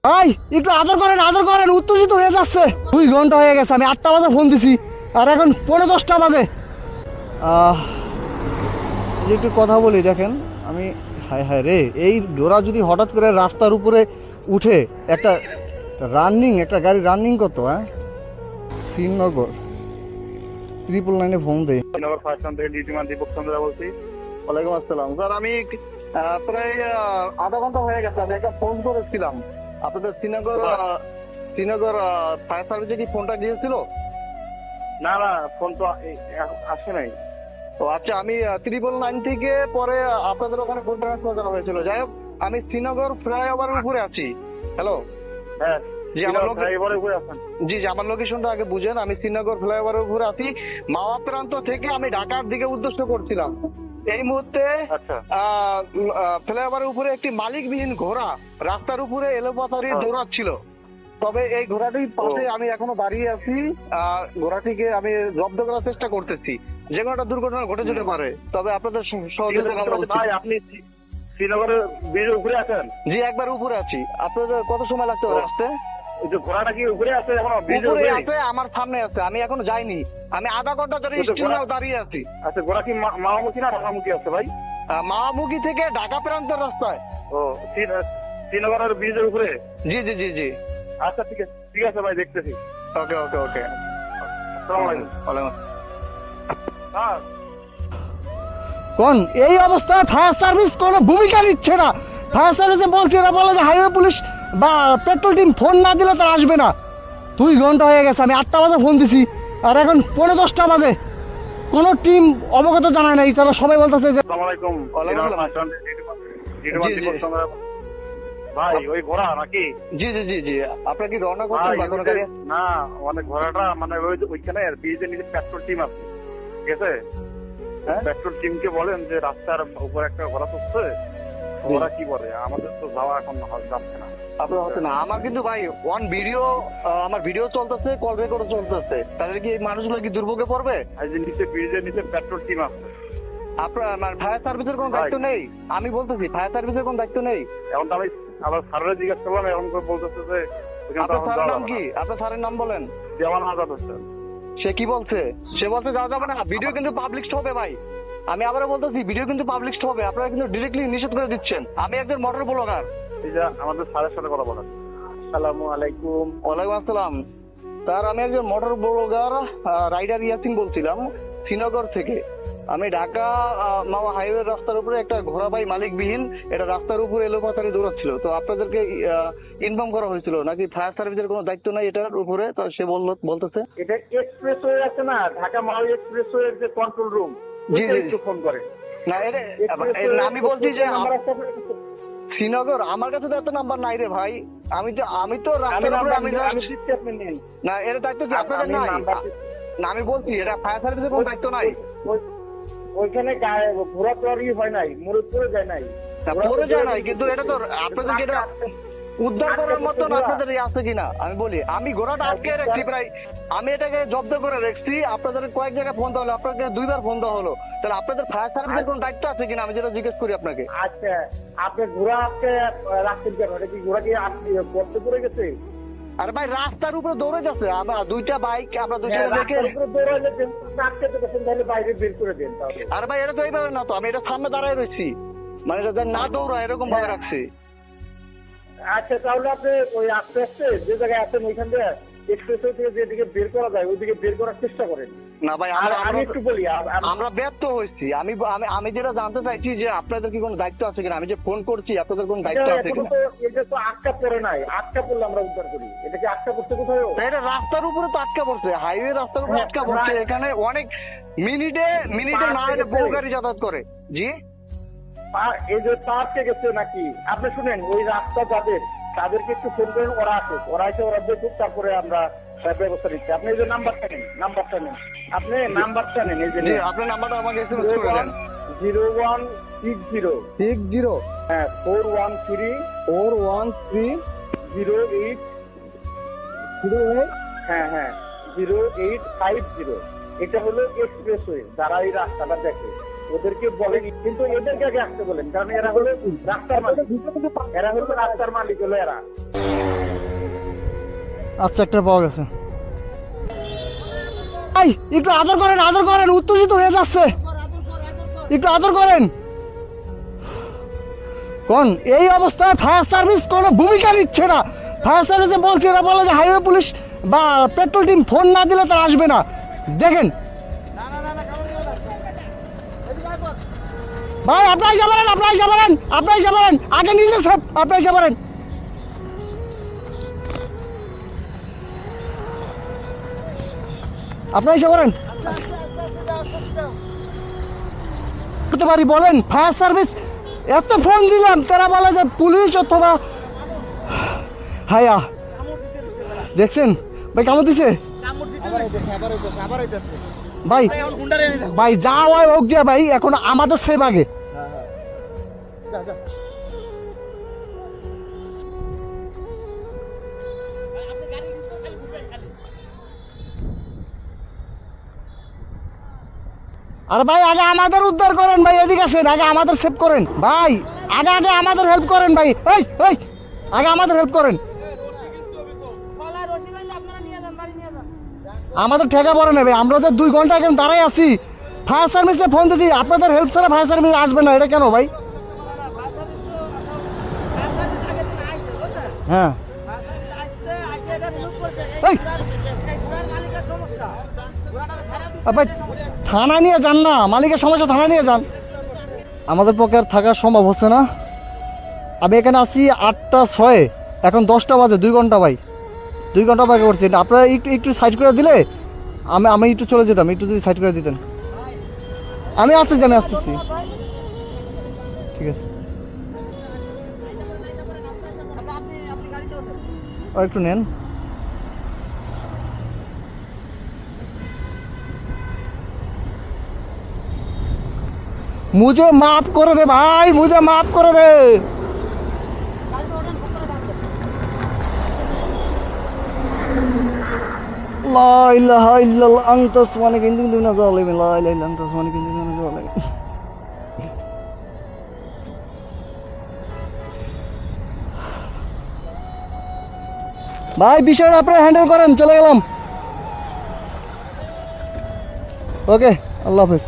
ভাই একটু আদর করেন, উত্তেজিত হয়ে যাচ্ছে। 2 ঘন্টা হয়ে গেছে, আমি 8টা বাজে ফোন দিছি আর এখন 10:45 বাজে। একটু কথা বলি, দেখেন আমি হায় হায় রে, এই ঘোড়া যদি হঠাৎ করে রাস্তার উপরে উঠে একটা গাড়ি রানিং কত, শ্রীনগর 999 ফোন দেয়। শ্রীনগর ফার্স্ট টাইম থেকে ডিউটিমান দীপক চন্দ্র বলছি। ওয়ালাইকুম আসসালাম স্যার, আমি প্রায় আধা ঘন্টা হয়ে গেছে, আমি একটা ফোন করেছিলাম আপনাদের শ্রীনগর ফায়ার সার্ভিসে। কি ফোনটা গিয়েছিল? না না, ফোন তো আসে নাই। তো আচ্ছা, আমি 999 থেকে পরে আপনাদের ওখানে ফোন ট্রান্সফার করা হয়েছিল। যাই হোক, আমি শ্রীনগর ফ্লাইওভারের উপরে আছি। হ্যালো, হ্যাঁ জি, আমার লোকেশনটা আগে বুঝেন। আমি শ্রীনগর ফ্লাইওভারের উপরে আছি, মাওয়া প্রান্ত থেকে আমি ঢাকার দিকে উদ্দেশ্য করছিলাম। এই মুহূর্তে ফ্লাইওভারের উপরে একটি মালিকবিহীন ঘোড়া রাস্তার উপরে এলোপাতাড়ি দৌড়াচ্ছিল। তবে এই ঘোড়াটির পাশে আমি এখনো দাঁড়িয়ে আছি। ঘোড়াটিকে আমি জব্দ করার চেষ্টা করতেছি। যে কোনো একটা দুর্ঘটনা ঘটে যেতে পারে, তবে আপনাদের সহযোগিতা। আপনি শ্রীনগরের ব্রিজের উপরে আছেন? জি, একবার উপরে আছি। আপনাদের কত সময় লাগতে পারে আসতে? ঘোড়াটা কি উপরে আছে? উপরে আছে, আমার সামনে আছে। আমি এখনো যাইনি, আমি আধা ঘন্টা ধরে স্টেশনে দাঁড়িয়ে আছি। আচ্ছা, ঘোড়া কি মাওয়ামুখী না ঢাকামুখী আছে ভাই? মাওয়ামুখী থেকে ঢাকা প্রান্তের রাস্তায়। ও, শ্রীনগরের ব্রিজের উপরে? জি জি জি জি। আচ্ছা ঠিক আছে ভাই, দেখতেছি। ওকে ওকে ওকে, আসসালামু আলাইকুম। ওয়ালাইকুম আসসালাম। কোন এই অবস্থায় ফায়ার সার্ভিস কোনো ভূমিকা নিচ্ছে না। ফায়ার সার্ভিসে বলছে, এরা বলে যে হাইওয়ে পুলিশ বা পেট্রোল টিম ফোন না দিলে তারা আসবে না। 2 ঘন্টা হয়ে গেছে, আমি 8টা বাজে ফোন দিছি আর এখন 10:45 বাজে। কোনো টিম অবগত জানায় নাই। তারা সবাই বলতেছে যে ভাই ওই ঘোড়া নাকি? জি জি জি জি। আপনার কি রওনা করছেন? না, অনেক ঘোড়াটা মানে ওইখানে ব্রিজের নিচে পেট্রোল টিম আছে, ঠিক আছে? পেট্রোল টিমকে বলেন যে রাস্তার উপর একটা ঘোড়া চলছে, ওরা কি বলে, আমাদের তো যাওয়া এখন যাচ্ছে না। আপনার হচ্ছে না। আমার কিন্তু ভাই আমার ভিডিও চলতেছে, কল রেকর্ড চলতেছে। তাহলে কি এই মানুষগুলো কি দুর্ভোগে পড়বে? এই যে নিচে ব্রিজের নিচে পেট্রোল টিম আছে, আপনার ফায়ার সার্ভিসের কোনো দায়িত্ব নেই? আমি বলতেছি ফায়ার সার্ভিসের কোনো দায়িত্ব নেই। এখন তো আমি আবার স্যারের জিজ্ঞেস করলাম, এখন বলতেছে যে আপনার স্যারের নাম কি? আপনার স্যারের নাম বলেন। দেওয়ান আজাদ হোসেন। সে কি বলছে? সে বলছে যাওয়া যাবে না, ভিডিও কিন্তু পাবলিশ হবে ভাই। আমি আবারও বলতেছি, ভিডিও কিন্তু পাবলিশ হবে। আপনারা কিন্তু ডিরেক্টলি নিষেধ করে দিচ্ছেন। আমি একজন মোটর ব্লগার। এই যে আমাদের স্যারের সাথে কথা বলেন। আসসালামু আলাইকুম। ওয়ালাইকুম আসসালাম স্যার, আমি একজন মোটর ব্লগার রাইডার ইয়াসিন বলছিলাম শ্রীনগর থেকে। আমি ঢাকা মাওয়া হাইওয়ে রাস্তার উপরে একটা ঘোড়াবাহী মালিকবিহীন এটা রাস্তার উপরে এলোপাতাড়ি দৌড়াচ্ছিল। তো আপনাদেরকে ইনফর্ম করা হয়েছিল নাকি ফায়ার সার্ভিসের কোনো দায়িত্ব নাই এটার উপরে? তো সে বলতেছে এটা এক্সপ্রেসওয়ে আছে না, ঢাকা মাওয়া এক্সপ্রেসওয়ে যে কন্ট্রোল রুম, জি জি, ফোন করে না। আমি বলছি যে শ্রীনগর, আমার কাছে তো এত নাম্বার নাই রে ভাই। আমি তো রাস্তার উপরে না, এর দায়িত্ব কি আপনাদের নাই? না, আমি বলছি এটা ফায়ার সার্ভিসের কোনো দায়িত্ব নাই। ওইখানে ঘোড়া তো আর হয় নাই, মরে যায় নাই, মরে যায় নাই, কিন্তু এটা তো আপনাদের যেটা উদ্ধার করার মতন আপনাদের আছে কিনা আমি বলি। আমি ঘোড়াটা আটকে রাখছি প্রায়, আমি এটাকে জব্দ করে রাখছি। আপনাদের কয়েক জায়গায় ফোন দেওয়া হলো, আপনাকে 2 বার ফোন দেওয়া হলো। তাহলে আপনাদের ফায়ার সার্ভিসের কোনো দায়িত্ব আছে কিনা আমি যেটা জিজ্ঞেস করি আপনাকে। আচ্ছা, আপনি ঘোড়া আটকে রাখছেন কেন? এটা কি ঘোড়া কি গর্তে পড়ে গেছে? আরে ভাই, রাস্তার উপরে দৌড়ে যাচ্ছে, আমরা 2টা বাইক, আমরা 2টা দেখে বাইরে বের করে দেন। আরে ভাই, এটা তো এইভাবে না, তো আমি এটা সামনে দাঁড়ায় রয়েছি, মানে এটা না দৌড়া এরকম ভাবে রাখছি। আচ্ছা, তাহলে আপনি ওই আস্তে আস্তে যে জায়গায় আছেন ওইখান থেকে এক্সপ্রেসওয়ে থেকে যেদিকে বের করা যায় ওইদিকে বের করার চেষ্টা করেন। না ভাই, আমি একটু বলি, আমরা ব্যর্থ হয়েছি। আমি যেটা জানতে চাইছি যে আপনাদের কি কোনো দায়িত্ব আছে কিনা। আমি যে ফোন করছি, আপনাদের কোনো দায়িত্ব আছে কিনা? এটা তো আটকা পড়ে নাই, আটকা পড়লে আমরা উদ্ধার করি। এটা কি আটকা পড়ছে কোথায়? এটা রাস্তার উপরে তো আটকা পড়ছে, হাইওয়ে রাস্তার উপরে আটকা পড়ছে। এখানে অনেক মিনিটে না হলে বহু গাড়ি যাতায়াত করে। জি, এই যে পার্কে গেছে নাকি? আপনি শুনেন, ওই রাস্তা যাদের তাদেরকে একটু ফোন করেন, ওরা এসে ওরা দেখুক, তারপরে আমরা ব্যবস্থা নিচ্ছি। আপনি এই যে নাম্বারটা নেন, আপনি নাম্বারটা নেন। এই যে আপনার নাম্বারটা আমাকে এসএমএস করে দেন। 0160 হ্যাঁ 413 08 হ্যাঁ 0850। এটা হলো এক্সপ্রেসওয়ে। যারা এই রাস্তাটা দেখে ওদেরকে বলেন, কিন্তু এদেরকে আগে আসতে বলেন, কারণ এরা হলো রাস্তার মালিক, হলো এরা। আচ্ছা, একটা পাওয়া গেছে। ভাই একটু আদর করেন, উত্তেজিত হয়ে যাচ্ছে, একটু আদর করেন। কোন এই অবস্থায় ফায়ার সার্ভিস কোনো ভূমিকা নিচ্ছে না। ফায়ার সার্ভিসে বলছে, এরা বলে যে হাইওয়ে পুলিশ বা পেট্রোল টিম ফোন না দিলে তারা আসবে না। দেখেন ভাই, আপনারা যাবেন আগে নিজে সব, আপনারা যাবেন। আপনারা এসে করেন করতে পারি বলেন। ফায়ার সার্ভিস এত ফোন দিলাম, তারা বলে যে পুলিশ অথবা হায়া। দেখছেন ভাই কামড় দিছে ভাই, ভাই যা হয় হোক যে ভাই, এখন আমাদের সেভ আগে। আরে ভাই আগে আমাদের উদ্ধার করেন ভাই, এদিকে আসেন, আগে আমাদের সেভ করেন ভাই, আগে আমাদের হেল্প করেন ভাই। এই আগে আমাদের হেল্প করেন, আমাদের ঠেকা পড়ে নেবে। আমরা যে 2 ঘন্টা এখন দাঁড়াই আছি, ফায়ার সার্ভিসে ফোন দিচ্ছি, আপনাদের হেল্প ছাড়া ফায়ার সার্ভিস আসবে না, এটা কেন ভাই? হ্যাঁ ভাই থানা নিয়ে যান না, মালিকের সমস্যা, থানা নিয়ে যান। আমাদের পক্ষে আর থাকা সম্ভব হচ্ছে না। আমি এখানে আসি 8টা 6, এখন 10টা বাজে, 2 ঘন্টা ভাই, 2 ঘন্টা বাকি করছি। আপনারা একটু সাইড করে দিলে আমি একটু চলে যেতাম, একটু যদি সাইড করে দিতেন। আমি আসতেছি ঠিক আছে। আর একটু নেন। मुझे माफ कर दे भाई, मुझे माफ कर दे। ला इलाहा इल्लल्लाह अंता सुब्हानका इन्नी कुन्तु मिनज़ ज़ालिमीन। ला इलाहा इल्ला अंता सुब्हानका इन्नी कुन्तु मिनज़ ज़ालिमीन। ভাই বিষয়টা আপনারা হ্যান্ডেল করেন, চলে গেলাম। ওকে, আল্লাহ হাফেজ।